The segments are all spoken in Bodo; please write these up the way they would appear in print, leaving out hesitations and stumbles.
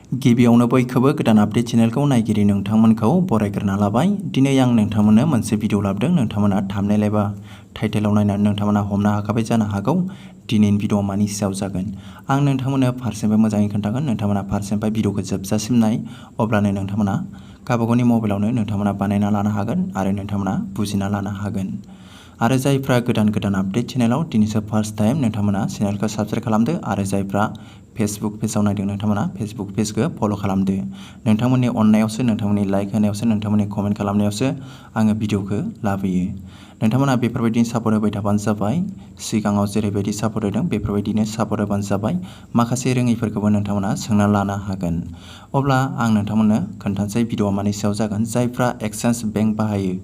गिबियावनो बयखौबो गोदान आपडेट चेनेलखौ नायगिरि नोंथांमोनखौ बरायग्रोना लाबाय। दिनै आं नोंथांमोननो मोनसे भिडिअ लाबोदों। नोंथांमोना थाम्बनेल एबा टाइटेलाव नायनानै नोंथांमोना हमनो हाखाबाय जानो हागौ दिनैनि भिडिअ मानि सायाव जागोन। आं नोंथांमोननो फारसेनिफ्राय मोजाङै खोन्थागोन। नोंथांमोना फारसेनिफ्राय भिडिअखौ जोबजासिम नाय, अब्लानो नोंथांमोना गावबागावनि मबाइलावनो नोंथांमोना बानायना लानो हागोन आरो नोंथांमोना बुजिना लानो हागोन। आरो जायफ्रा गोदान आपडेट चेनेलाव दिनैसो फार्स्ट टाइम नोंथांमोना चेनेलखौ साबस्क्राइब खालामदो आरो जायफ्रा फेसबुक पेजाव नायदों नोंथांमोना फेसबुक पेजखौ फल' खालामदो। नोंथांमोननि अननायावसो, नोंथांमोननि लाइक होनायावसो, नोंथांमोननि कमेन्ट खालामनायावसो आङो भिडिअखौ लाबोयो। नोंथांमोना बेफोरबायदिनो सापर्ट होबाय थाबानो जाबाय। सिगाङाव जेरैबायदि सापर्ट होदों बेफोरबायदिनो सापर्ट होबानो जाबाय। माखासे रोङैफोरखौबो नोंथांमोना सोंना लानो हागोन। अब्ला आं नोंथांमोननो खोन्थानोसै भिडिअआ मानि सायाव जागोन। जायफ्रा एक्सिस बेंक बाहायो,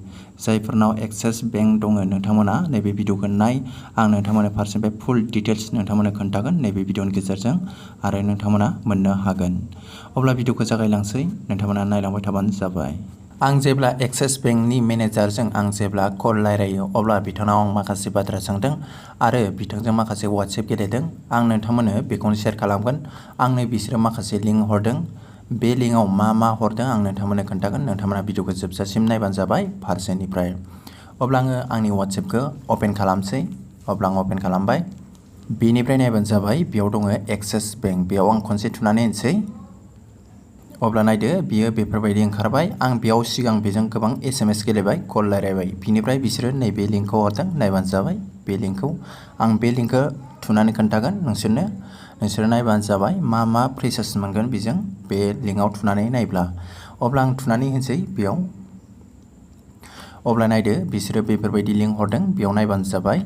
जायफोरनाव एक्सिस बेंक दङ नोंथांमोना नैबे भिडिअखौ नाय। आं नोंथांमोननो फारसेनिफ्राय फुल डिटेल्स नोंथांमोननो खोन्थागोन नैबे भिडिअनि गेजेरजों आरो नोंथांमोना मोननो हागोन। अब्ला भिडिअखौ जागायलांसै, नोंथांमोना नायलांबाय थाबानो जाबाय। आं जेब्ला एक्सिस बेंकनि मेनेजारजों आं जेब्ला कल रायलायो अब्ला बिथांनाव आं माखासे बाथ्रा सोंदों आरो बिथांजों माखासे वाट्सएप गेलेदों। आं नोंथांमोननो बेखौनो शेयार खालामगोन। आंनो बिसोरो माखासे लिंक हरदों। बे लिंकआव मा हरदों आं नोंथांमोननो खोन्थागोन। नोंथांमोना भिडिअखौ जोबजासिम नायबानो जाबाय फारसेनिफ्राय। अब्ला आङो आंनि वाट्सएपखौ अपेन खालामसै। अब्ला आं अपेन खालामबाय। बेनिफ्राय नायबानो जाबाय। बेयाव दङ एक्सिस बेंक। बेयाव आं खनसे थुनानै होनोसै। अब्ला नायदो, बियो बेफोरबायदि ओंखारबाय। आं बेयाव सिगां बेजों गोबां SMS गेलेबाय, कल रायलायबाय। बिनिफ्राय बिसोरो नैबे लिंकखौ हरदों, नायबानो जाबाय बे लिंकखौ। आं बे लिंकखौ थुनानै खोन्थागोन नोंसोरो नायबानो जाबाय मा प्रेसेस मोनगोन बेजों बे लिंकआव थुनानै नायब्ला। अब्ला आं थुनानै होनोसै बेयाव। अब्ला नायदो, बिसोरो बेफोरबायदि लिंक हरदों, बेयाव नायबानो जाबाय।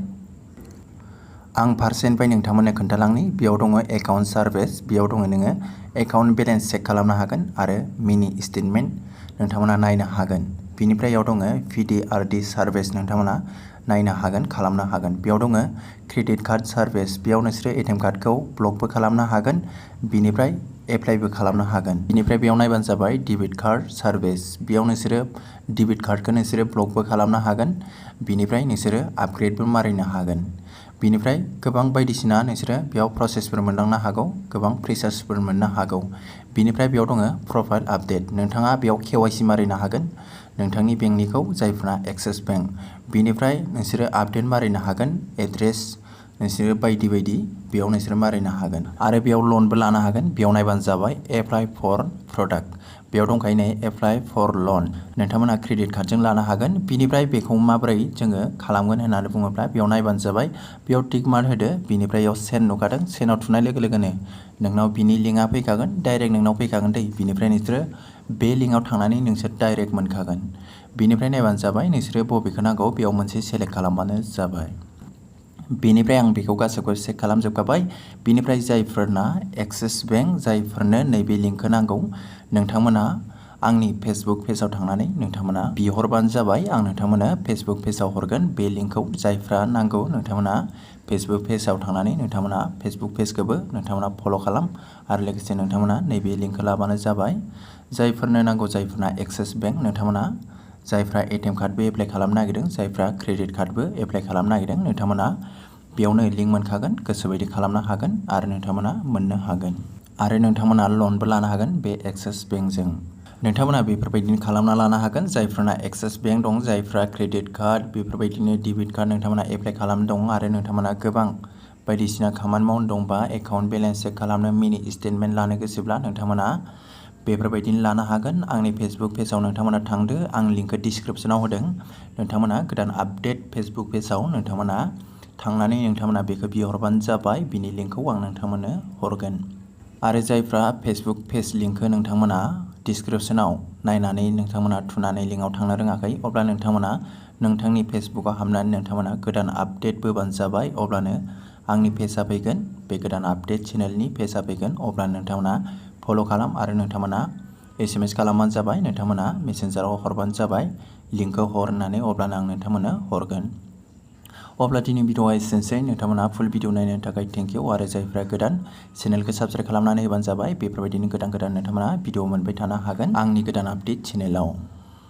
आं फारसेनिफ्राय नोंथांमोननो खोन्थालांनि। बेयाव दङ एकाउन्ट सार्भिस। बेयाव दङ नोङो एकाउन्ट बेलेन्स चेक खालामनो हागोन आरो मिनि स्टेटमेन्ट नोंथांमोना नायनो हागोन। बिनिफ्राय बेयाव दङ PDRD सार्भिस, नोंथांमोना नायनो हागोन, खालामनो हागोन। बेयाव दङ क्रेडिट कार्ड सार्भिस। बेयाव नोंसोरो ATM कार्डखौ ब्लकबो खालामनो हागोन, बिनिफ्राय एप्लाइबो खालामनो हागोन। बिनिफ्राय बेयाव नायबानो जाबाय डेबिट कार्ड सार्भिस। बेयाव नोंसोरो डेबिट कार्डखौ नोंसोरो ब्लकबो खालामनो हागोन, बिनिफ्राय नोंसोरो आपग्रेडबो मारिनो हागोन। बिनिफ्राय गोबां बायदिसिना नोंसोरो बेयाव प्रसेसफोर मोनलांनो हागौ, गोबां फीचार्सफोर मोननो हागौ। बिनिफ्राय बेयाव दङ प्रफाइल आपडेट। नोंथाङा बेयाव KYC मारिनो हागोन नोंथांनि बेंकनिखौ, जायफोरा एक्सिस बेंक। बिनिफ्राय नोंसोरो आपडेट मारिनो हागोन, एड्रेस नोंसोरो बायदि बेयाव नोंसोरो मारिनो हागोन। आरो बेयाव लनबो लानो हागोन। बेयाव नायबानो जाबाय एप्लाइ फर प्रडाक्ट। बेयाव दंखायो नै एप्लाइ फर लन। नोंथांमोना क्रेडिट कार्डजों लानो हागोन। बिनिफ्राय बेखौ माबोरै जोङो खालामगोन होननानै बुङोब्ला बेयाव नायबानो जाबाय। बेयाव टिक मार्क होदो। बिनिफ्राय बेयाव सेन्ड नुखादों। सेन्डआव थुनाय लोगो लोगोनो नोंनाव बिनि लिंकआ फैखागोन, डाइरेक्ट नोंनाव फैखागोन दै। बिनिफ्राय नोंसोरो बे लिंकआव थांनानै नोंसोर डाइरेक्ट मोनखागोन। बिनिफ्राय नायबानो जाबाय। नोंसोरो बबेखौ नांगौ बेयाव मोनसे सेलेक्ट खालामबानो जाबाय। बेनिफ्राय आं बेखौ गासैखौबो चेक खालामजोबखाबाय। बिनिफ्राय जायफोरना एक्सिस बेंक, जायफोरनो नैबे लिंकखौ नांगौ, नोंथांमोना आंनि फेसबुक पेजाव थांनानै नोंथांमोना बिहरबानो जाबाय। आं नोंथांमोननो फेसबुक पेजाव हरगोन बे लिंकखौ। जायफ्रा नांगौ नोंथांमोना फेसबुक पेजाव थांनानै नोंथांमोना फेसबुक पेजखौबो नोंथांमोना फल' खालाम आरो लोगोसे नोंथांमोना नैबे लिंकखौ लाबानो जाबाय। जायफोरनो नांगौ, जायफोरना एक्सिस बेंक, नोंथांमोना जायफ्रा ATM कार्डबो एप्लाइ खालामनो नागिरदों, जायफ्रा क्रेडिट कार्डबो एप्लाइ खालामनो नागिरदों, नोंथांमोना बेयावनो लिंक मोनखागोन, गोसोबायदि खालामनो हागोन आरो नोंथांमोना मोननो हागोन। आरो नोंथांमोना लनबो लानो हागोन बे एक्सिस बेंकजों। नोंथांमोना बेफोरबायदिनो खालामना लानो हागोन। जायफोरना एक्सिस बेंक दं, जायफ्रा क्रेडिट कार्ड, बेफोरबायदिनो डेबिट कार्ड नोंथांमोना एप्लाइ खालामनो दं आरो नोंथांमोना गोबां बायदिसिना खामानि मावनो दंबा, एकाउन्ट बेलेन्स चेक खालामनो, मिनि स्टेटमेन्ट लानो गोसोब्ला नोंथांमोना बेफोरबायदिनो लानो हागोन। आंनि फेसबुक पेजाव नोंथांमोना थांदो। आं लिंकखौ डिसक्रिपसनाव होदों। नोंथांमोना गोदान आपडेट फेसबुक पेजाव नोंथांमोना थांनानै नोंथांमोना बेखौ बिहरबानो जाबाय। बिनि लिंकखौ आं नोंथांमोननो हरगोन। आरो जायफ्रा फेसबुक पेज लिंकखौ नोंथांमोना डिसक्रिपसनाव नायनानै नोंथांमोना थुनानै लिंकआव थांनो रोङाखै, अब्ला नोंथांमोना नोंथांनि फेसबुकआव हाबनानै नोंथांमोना गोदान आपडेट बोबानो जाबाय। अब्लानो आंनि पेजआ फैगोन, बे गोदान आपडेट चेनेलनि पेजआ फैगोन। अब्ला नोंथांमोना फल' खालाम आरो नोंथांमोना SMS खालामबानो जाबाय। नोंथांमोना मेसेन्जाराव हरबानो जाबाय लिंकखौ हर होननानै, अब्लानो आं नोंथांमोननो हरगोन। अब्ला दिनै भिडिअआ एसेनोसै। नोंथांमोना फुल भिडिअ नायनायनि थाखाय थेंक इउ। आरो जायफ्रा गोदान, चेनेलखौ साबस्क्राइब खालामनानै होबानो जाबाय। बेफोरबायदिनो गोदान नोंथांमोना भिडिअ मोनबाय थानो हागोन आंनि गोदान आपडेट चेनेलाव।